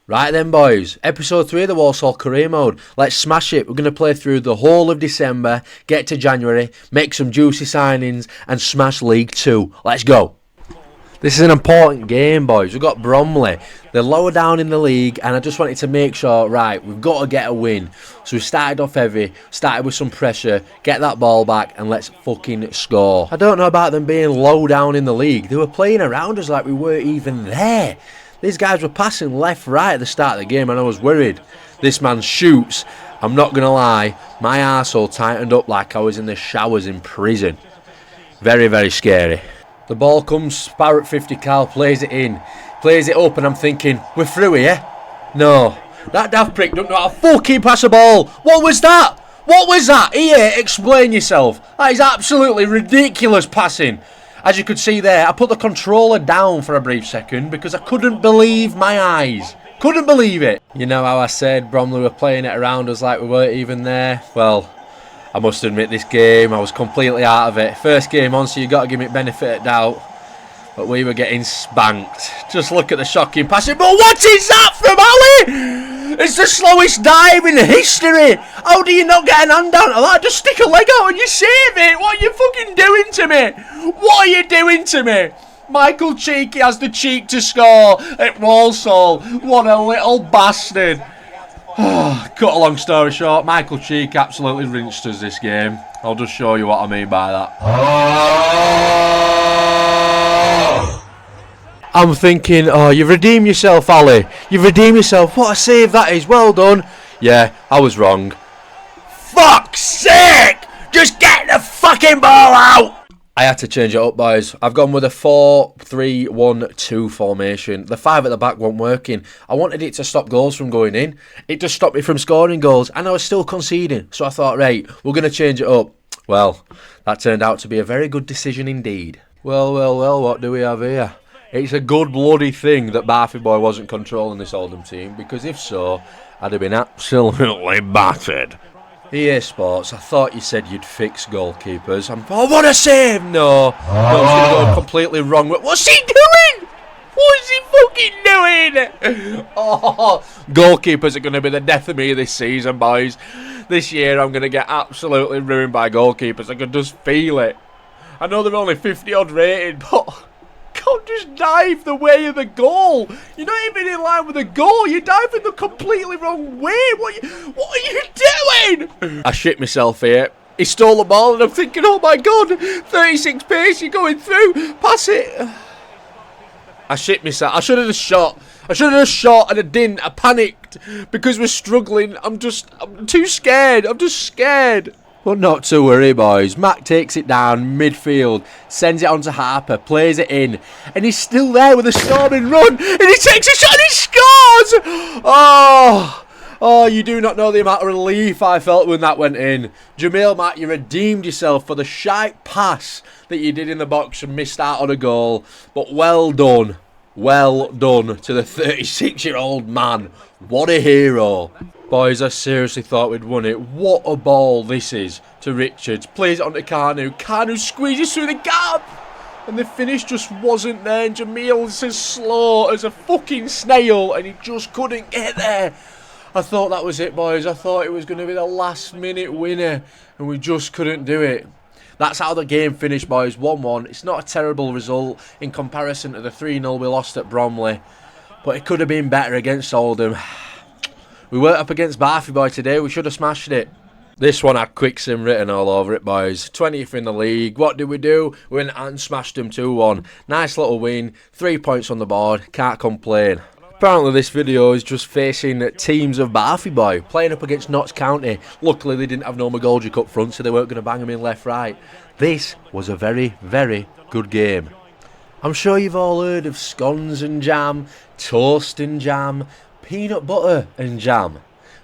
Right then boys, episode 3 of the Walsall career mode. Let's smash it. We're going to play through the whole of December, get to January, make some juicy signings and smash League 2. Let's go. This is an important game boys. We've got Bromley. They're lower down in the league and I just wanted to make sure, right, we've got to get a win. So we started off heavy, started with some pressure, get that ball back and let's fucking score. I don't know about them being low down in the league. They were playing around us like we weren't even there. These guys were passing left, right at the start of the game and I was worried. This man shoots. I'm not going to lie, my arsehole tightened up like I was in the showers in prison. Very, very scary. The ball comes, Barrett 50 Cal plays it in. Plays it up and I'm thinking, we're through here? No. That daft prick don't know how to fucking pass a ball. What was that? What was that? Here, explain yourself. That is absolutely ridiculous passing. As you could see there, I put the controller down for a brief second because I couldn't believe my eyes. Couldn't believe it. You know how I said Bromley were playing it around us like we weren't even there? Well, I must admit this game, I was completely out of it. First game on, so you got to give me benefit of doubt. But we were getting spanked. Just look at the shocking passing. But what is that from Ali? It's the slowest dive in history. How do you not get an hand down to that? Just stick a leg out and you save it. What are you fucking doing to me? What are you doing to me? Michael Cheeky has the cheek to score at Walsall. What a little bastard. Cut a long story short, Michael Cheek absolutely rinsed us this game. I'll just show you what I mean by that. I'm thinking, oh, you've redeemed yourself, Ali. You've redeemed yourself. What a save that is. Well done. Yeah, I was wrong. Fuck's sake! Just get the fucking ball out! I had to change it up, boys. I've gone with a 4-3-1-2 formation. The 5 at the back wasn't working. I wanted it to stop goals from going in. It just stopped me from scoring goals, and I was still conceding. So I thought, right, we're going to change it up. Well, that turned out to be a very good decision indeed. Well, what do we have here? It's a good bloody thing that Barfy Boy wasn't controlling this Oldham team, because if so, I'd have been absolutely battered. EA Sports, I thought you said you'd fix goalkeepers. Oh, what a save! No, it's going to go completely wrong. What's he doing? What is he fucking doing? Oh, goalkeepers are going to be the death of me this season, boys. This year I'm going to get absolutely ruined by goalkeepers. I can just feel it. I know they're only 50 odd rated, but can't just dive the way of the goal. You're not even in line with the goal. You're diving the completely wrong way. What are you doing? I shit myself here. He stole the ball and I'm thinking, oh my god, 36 pace, you're going through. Pass it. I shit myself. I should have just shot. And I didn't. I panicked because we're struggling. I'm too scared. I'm just scared. But not to worry, boys. Mac takes it down midfield, sends it on to Harper, plays it in, and he's still there with a storming run, and he takes a shot and he scores! Oh, you do not know the amount of relief I felt when that went in. Jamil, Matt, you redeemed yourself for the shite pass that you did in the box and missed out on a goal. But well done. Well done to the 36-year-old man. What a hero. Boys, I seriously thought we'd won it. What a ball this is to Richards. Plays it onto Carnu. Carnu squeezes through the gap. And the finish just wasn't there. And Jamil's as slow as a fucking snail. And he just couldn't get there. I thought that was it, boys. I thought it was going to be the last minute winner. And we just couldn't do it. That's how the game finished, boys. 1-1. It's not a terrible result in comparison to the 3-0 we lost at Bromley. But it could have been better against Oldham. We weren't up against Barfy Boy today. We should have smashed it. This one had quick sim written all over it, boys. 20th in the league. What did we do? We went and smashed them 2-1. Nice little win. 3 points on the board. Can't complain. Apparently this video is just facing teams of Barfy Boy. Playing up against Notts County. Luckily they didn't have no McGoldrick up front, so they weren't going to bang them in left-right. This was a very, very good game. I'm sure you've all heard of scones and jam, toast and jam, peanut butter and jam.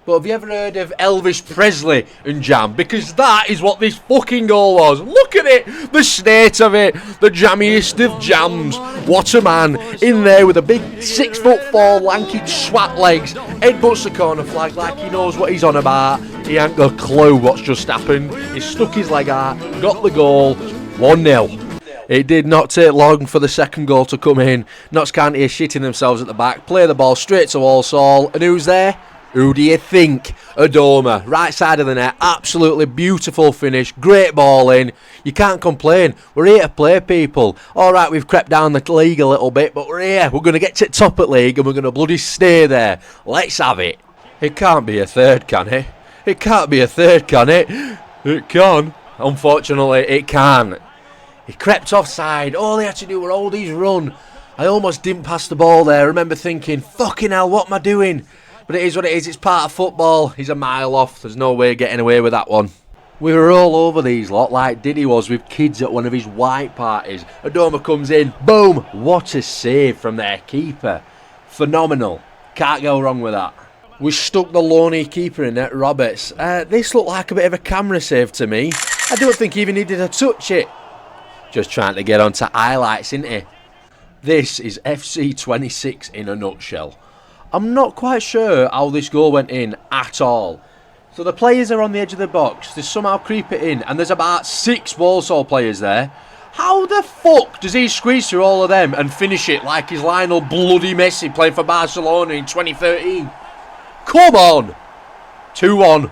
But have you ever heard of Elvis Presley and jam? Because that is what this fucking goal was. Look at it. The state of it. The jammiest of jams. What a man. In there with a big 6'4" lanky swat legs. Headbutts the corner flag like he knows what he's on about. He ain't got a clue what's just happened. He stuck his leg out. Got the goal. 1-0. It did not take long for the second goal to come in. Notts County are shitting themselves at the back. Play the ball straight to Walsall. And who's there? Who do you think? Adoma. Right side of the net. Absolutely beautiful finish. Great ball in. You can't complain. We're here to play, people. Alright, we've crept down the league a little bit, but we're here. We're going to get to the top of the league and we're going to bloody stay there. Let's have it. It can't be a third, can it? It can't be a third, can it? It can. Unfortunately, it can't. He crept offside. All he had to do was hold his run. I almost didn't pass the ball there. I remember thinking, fucking hell, what am I doing? But it is what it is. It's part of football. He's a mile off. There's no way of getting away with that one. We were all over these lot like Diddy was with kids at one of his white parties. Adoma comes in. Boom. What a save from their keeper. Phenomenal. Can't go wrong with that. We stuck the lonely keeper in at Roberts. This looked like a bit of a camera save to me. I don't think he even needed to touch it. Just trying to get onto highlights, isn't he? This is FC26 in a nutshell. I'm not quite sure how this goal went in at all. So the players are on the edge of the box. They somehow creep it in. And there's about 6 Walsall players there. How the fuck does he squeeze through all of them and finish it like he's Lionel bloody Messi playing for Barcelona in 2013? Come on! 2-1.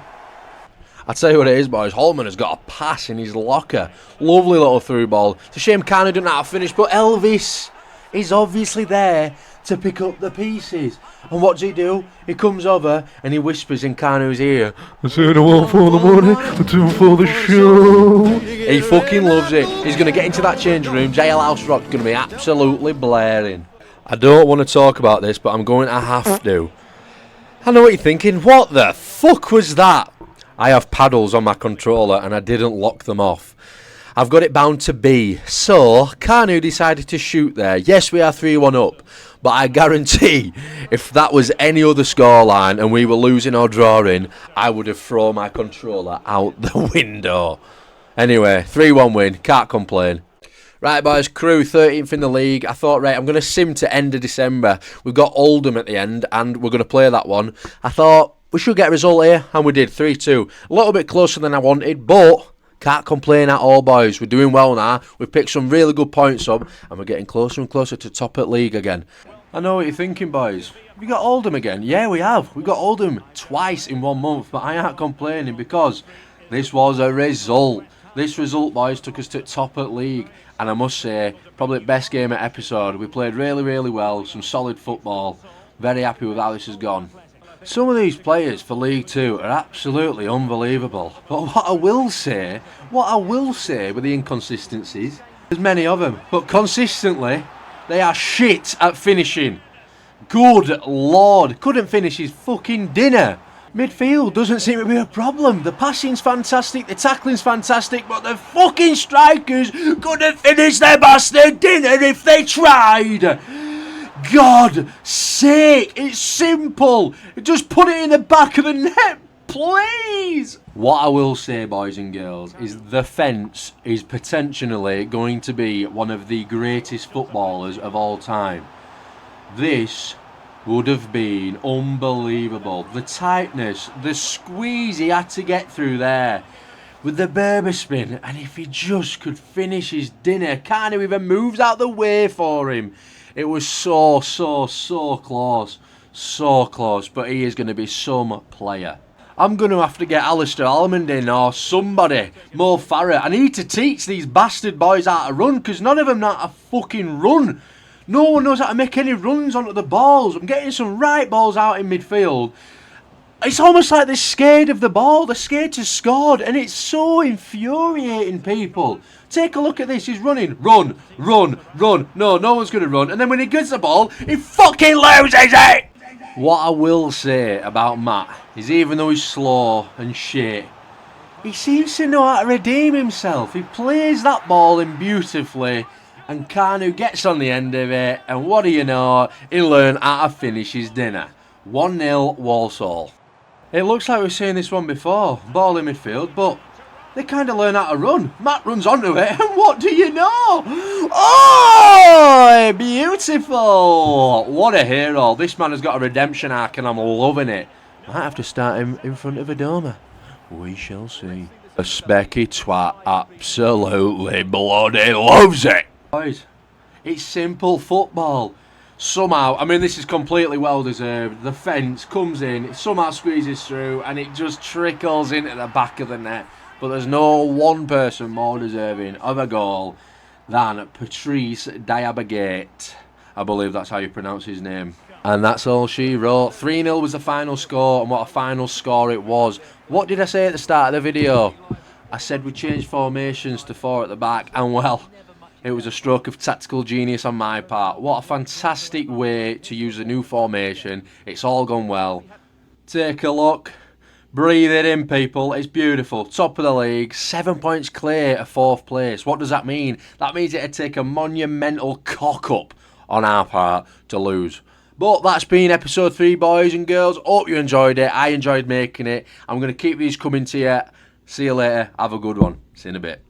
I'll tell you what it is, boys. Holman has got a pass in his locker. Lovely little through ball. It's a shame Kanu didn't know how to finish, but Elvis is obviously there to pick up the pieces. And what does he do? He comes over and he whispers in Kanu's ear, I said I want for the money, I do for the show. He fucking loves it. He's going to get into that changing room. Jailhouse Rock's going to be absolutely blaring. I don't want to talk about this, but I'm going to have to. I know what you're thinking. What the fuck was that? I have paddles on my controller and I didn't lock them off. I've got it bound to B. So, Kanu decided to shoot there. Yes, we are 3-1 up. But I guarantee, if that was any other scoreline and we were losing or drawing, I would have thrown my controller out the window. Anyway, 3-1 win. Can't complain. Right, boys, Crew, 13th in the league. I thought, right, I'm going to sim to end of December. We've got Oldham at the end and we're going to play that one. I thought we should get a result here, and we did, 3-2. A little bit closer than I wanted, but can't complain at all, boys. We're doing well now. We've picked some really good points up, and we're getting closer and closer to top at league again. I know what you're thinking, boys. We got Oldham again. Yeah, we have. We got Oldham twice in 1 month, but I aren't complaining because this was a result. This result, boys, took us to top at league, and I must say, probably the best game at episode. We played really, really well. Some solid football. Very happy with how this has gone. Some of these players for League 2 are absolutely unbelievable. But what I will say with the inconsistencies, there's many of them, but consistently, they are shit at finishing. Good lord, couldn't finish his fucking dinner. Midfield doesn't seem to be a problem. The passing's fantastic, the tackling's fantastic, but the fucking strikers couldn't finish their bastard dinner if they tried. God's sake, it's simple. Just put it in the back of the net, please. What I will say, boys and girls, is the fence is potentially going to be one of the greatest footballers of all time. This would have been unbelievable. The tightness, the squeeze he had to get through there with the Berber spin, and if he just could finish his dinner, kind of even moves out the way for him. It was so close. So close. But he is going to be some player. I'm going to have to get Alistair Almond in or somebody. Mo Farah. I need to teach these bastard boys how to run because none of them know how to fucking run. No one knows how to make any runs onto the balls. I'm getting some right balls out in midfield. It's almost like they're scared of the ball. They're scared to score. And it's so infuriating, people. Take a look at this. He's running. Run. No one's going to run. And then when he gets the ball, he fucking loses it. What I will say about Matt is even though he's slow and shit, he seems to know how to redeem himself. He plays that ball in beautifully. And Kanu gets on the end of it. And what do you know? He learned how to finish his dinner. 1-0 Walsall. It looks like we've seen this one before. Ball in midfield, but they kind of learn how to run. Matt runs onto it, and what do you know? Oh, beautiful. What a hero. This man has got a redemption arc, and I'm loving it. Might have to start him in front of Adoma. We shall see. The specky twat absolutely bloody loves it. Boys, it's simple football. Somehow, I mean, this is completely well deserved. The fence comes in, it somehow squeezes through, and it just trickles into the back of the net. But there's no one person more deserving of a goal than Patrice Diabagate. I believe that's how you pronounce his name. And that's all she wrote. 3-0 was the final score, and what a final score it was. What did I say at the start of the video? I said we changed formations to 4 at the back, and well, it was a stroke of tactical genius on my part. What a fantastic way to use a new formation. It's all gone well. Take a look. Breathe it in, people. It's beautiful. Top of the league. 7 points clear of 4th place. What does that mean? That means it'd take a monumental cock-up on our part to lose. But that's been episode 3, boys and girls. Hope you enjoyed it. I enjoyed making it. I'm going to keep these coming to you. See you later. Have a good one. See you in a bit.